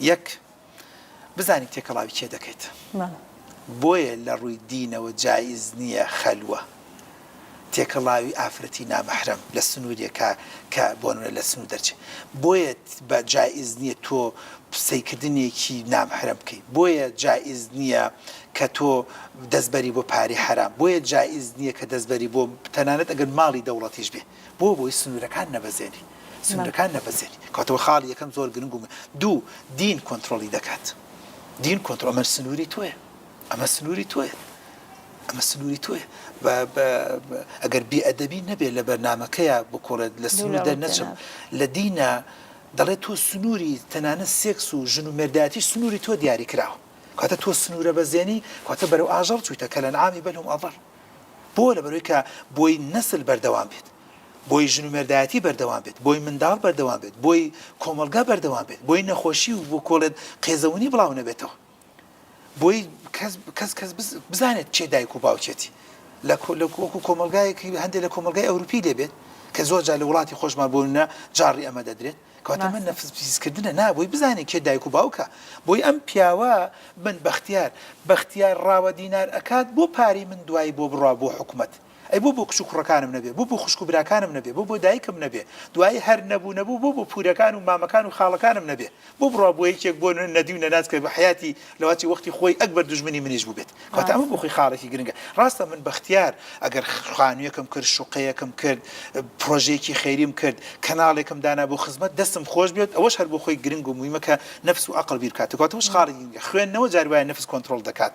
یەک بزانی تێکەڵاوی کێ دەکەیت بۆیە لە ڕووی دینەوە جایز نییە خەلوە تێکەڵاوی ئافرەتی نامەحرەم لە سنوورێکە کە بۆنە لە سنوور دەرچێت بۆیە بە جایز نییە تۆ سەیکردنێکی نامەحرەم بکەیت بۆیە جایز نییە کە تۆ دەستبەری بۆ پارەی حرام بۆیە جایز نییە کە دەستبەری بۆ تەنانەت ئەگەر ماڵی دەوڵەتیش بێ بۆی سنوورەکان نەبەزێنی سنوورەکان نەبەزێنی کاتەوە خاڵی یەکەم زۆر گرنگ و دوو دین کۆنتترۆلی دەکات دین کۆنتترۆل ئەمە سنووری تۆیە ئەمە سنووری تۆیە ئەمە سنووری تۆیە ئەگەر بێئەدەبی نەبێت لە بەرنامەکەیە بکۆڵێت لە سنوور دەرنەچم لە دینە دەڵێت تۆ سنووری تەنانەت سێکس و ژن و مێردایەتی سنووری تۆ دیاری کراوە کاتە تۆ سنوورە بەزێنی کاتە بەرەو ئاژەڵ چوویتە کە لە نعامی بەلهم ئەضەر بۆ لەبەرەوەی کە بۆی نەسل بەردەوام بێت بۆی ژن و مێردایەتی بەردەوام بێت بۆی منداڵ بەردەوام بێت بۆی کۆمەلگا بەردەوام بێت بۆی نەخۆشی و بۆ کۆڵێت قێزەونی بڵاو نەبێتەوە بۆی کەس بزانێت چێ دایک و باوچێتی لە کۆمەلگایەکی هەندێک لە کۆمەلگای ئەوروپی دەبێت کە زۆر جار لە وڵاتی خۆشمان بۆنە جاڕی ئەمە دەدرێت کاتە من نەفسپیسکردنە نابووی بزانێت کێ دایک و باوکە بۆی ئەم پیاوە من بەختیار ڕاوە دینار ئەکات بۆ پاری من دوایی بۆ بڕوا بۆ حکومەت ئەی بۆ کچ و کوڕەکانم نەبێ بۆ خوشک و براکانم نەبێ بۆ دایکم نەبێ دوایی هەر نەبوو بۆ پورەکان و مامەکان و خاڵەکانم نەبێ بۆ بڕوا بۆ یەکێک بۆ نەدی و نەناسکە بە حیاتی لەواتی وەختی خۆی ئەکبەر دوژمنی منیش بوو بێت کاتە ئەمە بۆ خۆی خاڵێکی گرنگە ڕاستە من بەختیار ئەگەر خانوویەکەم کرد شوقەیەکم کرد پرۆژەیەکی خەیریم کرد کەناڵێکم دانا بۆ خزمەت دەستم خۆش بێت ئەوەش هەر بۆ خۆی گرنگ و مویمە کە نەفس و عەقڵ بیر کاتە کاتەوەش خاڵێکی خوێندنەوە جاری وایە نەفس کۆنتترۆل دەکات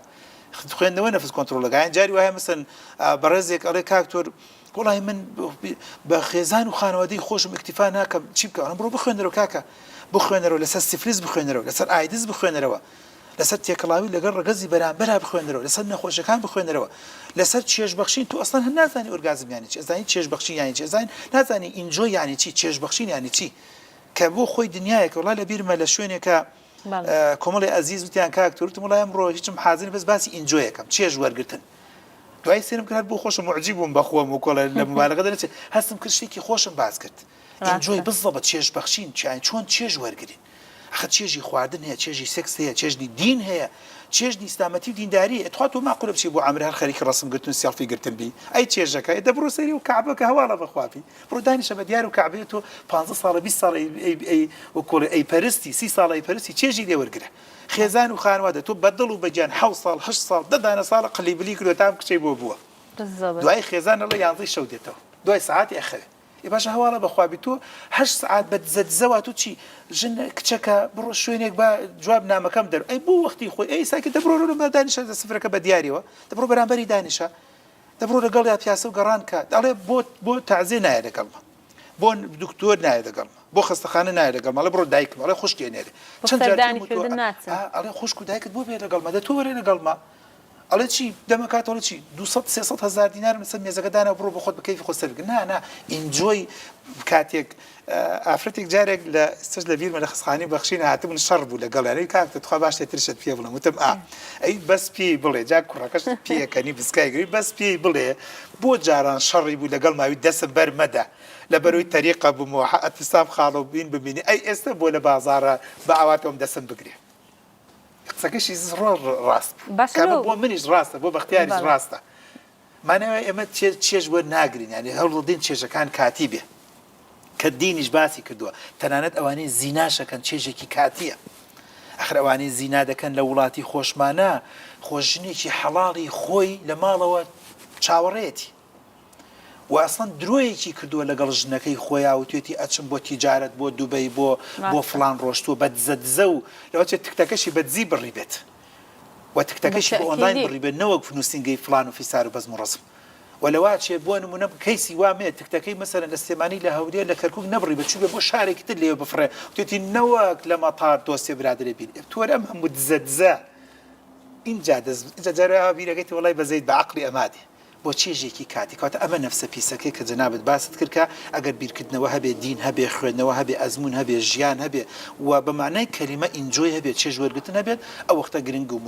خوێندنەوە نەفس کۆنتترۆلەکان جاری وایە مەسەن بەڕێزێک ئەڵێ کاکتۆر وڵی من بە خێزان و خانەوادەی خۆشم ئیکتیفا ناکەم چی بکەم بڕۆ بخوێنەرەوە کاکە بخوێنەرەوە لەسەر سیفلیس بخوێنەرەوە لەسەر ئایدز بخوێنەرەوە لەسەر تێکەڵاوی لەگەڵ ڕگەزی بەرامبەرا بخوێنەرەوە لەسەر نەخۆشەکان بخوێنەرەوە لەسەر چێژبەخشین تو ئەسڵەن هەر نازانی ئۆرگازم یانی چی ئەزانی چێژبەخشین یانی چی ئەزانی نازانی ئینجۆی یانی چی چێژبەخشین یانی چی کە بۆ خۆی دنیایەکە وڵای لە بیرمە لە شوێنێکە کۆمەڵی ئەزیز وتیان کاکتۆرتم وڵای ئەمڕۆ هیچم حازری بەس باسی ئینجۆیەکەم چێژ وەرگرتن دوای سێرم کرد بۆ خۆشم معجیب بووم بەخۆم و کۆڵە لە مبالغە دەرەچێت هەستم کرد شتێکی خۆشم باز کرد ئینجۆی بزڵە چێژبەخشین چۆن چێژ وەرگرین ئەخە چێژی خواردن هەیە چێژی سێکس هەیە چێژنی دین هەیە چێژنی ئیسلامەتی و دینداری اتخوا تۆ ماقولە بچی بۆ عەمرە هەر خەریکی ڕەسم گرتن سێڵفی گرتن بی ئەی چێژەکە دەبڕۆ سەری و کەعبەکە هەواڵە بەخوافی بڕۆ دانیشە بە دیار و کەعبەیە تۆ 15 ساڵە 20 ساڵ ئەی پەرستی 30 ساڵ ئەی پەرستی چێژی لێ وەرگرە خێزان و خانوادە تۆ بەدڵ و بەجیان 7 ساڵ 8 ساڵ 10 دانە ساڵە قلیبلی کردو تام کچەی بۆ بووە دوای خێزان لە 11 شەو دێتەوە دوای سعاتی ئەخەوێ باشە هەواڵە بەخوابی تۆ 8 سعات بە زەوات و چی ژن کچەکە بڕۆ شوێنێک بە جواب نامەکەم دەر ئەی بۆ وەختی خۆی ئەی ساکە دەبڕۆ لە دانیشە سفرەکە بە دیاریەوە دەبڕۆ بەرامبەری دانیشە دەبڕۆ لەگەڵ یا پیاسە و گەڕان کات دەڵێ بۆ تەعزیە نایە لەگەڵمە بۆ دکتۆر نایە لەگەڵمە بۆ خەستەخانە نایە لەگەڵمە لە بڕۆ دایکم ئەڵێ خوشکی نێرێ چەند ئەڵێ خوشک و دایکت بۆ بێ لەگەڵمە دە تۆ وەرێ لەگەڵمە ئەڵێ چی دەمەکاتەوە چی 200-300 هزار دینار لەسەر مێزەکە دانا بڕۆ بە خۆت بە کەیفی خۆت سەرگرت نا ئینجۆی کاتێک ئافرەتێک جارێک لە ئێستش لە بیرمە لە خەستەخانەی بەخشینە هاتبوون شەڕ بوو لەگەڵیانەی کاکتە تخوا باشتر ترشت پێ بڵێم وتم ئەی بەس پێی بڵێ جا کوڕەکەش پێیەکەنی بسکایگری بەس پێی بڵێ بۆ جاران شەڕی بوو لەگەڵ ماوی دەسم بەرمەدە لە بەرەوەی تەریقە بوومەوە ئەتیسام خاڵە و بین ببینی ئەی ئێستا بۆ لە بازارە بە ئاواتەوەم دەسم بگرێ قسەکەشی زۆر ڕاست بۆ منیش ڕاستە بۆ بەختیاریش ڕاستە مانەوە ئێمە چێژ بۆ ناگرین ینی هەوڵدین چێژەکان کاتی بێ کە دینیش باسی کردووە تەنانەت ئەوانەی زیناشەکەن چێژێکی کاتیە ئەخر ئەوانەی زینا دەکەن لە وڵاتی خۆشمانە خۆشنێکی حەڵاڵی خۆی لە ماڵەوە چاوەڕێتی و ئەسڵەن درۆیەکی کردووە لەگەڵ ژنەکەی خۆیان و توێتی ئەچم بۆ تیجارەت بۆ دووبەی بۆ فڵان ڕۆشتووە بە دزە و لەوەچێت تکتەکەشی بە دزی بڕی بێت و تکتەکەشی بۆ ئۆنلاین بڕی بێت نەوەک نووسینگەی فڵان و فیسار و بەزم و ڕسم وەلەوا چێ بۆ نمونە کەیسی وامێت تکتەکەی مەسەرەن لە سلێمانی لە هەولێر لە کەرکووک نەبڕی بە چوو بێ بۆ شارێکی تر لێوە بفڕێ توێتی نەوەک لە مەتار دۆسێ برادرێ بیر تۆرە ئەم هەموو دزە اینجا جارە بیرەکەیتی وڵای بەزەیت بە عەقڵی ئەمادێ بۆ چێژێکی کاتی کاتە ئەمە نەفسە پیسەکەی کە جەنابەت باست کردکە ئەگەر بیرکردنەوە هەبێ دین هەبێ خوێندنەوە هەبێ ئەزمون هەبێ ژیان هەبێ و بە مانای کەلیمە ئینجۆی هەبێت چێژ وەرگرتن هەبێت ئەو وەختە گرنگ و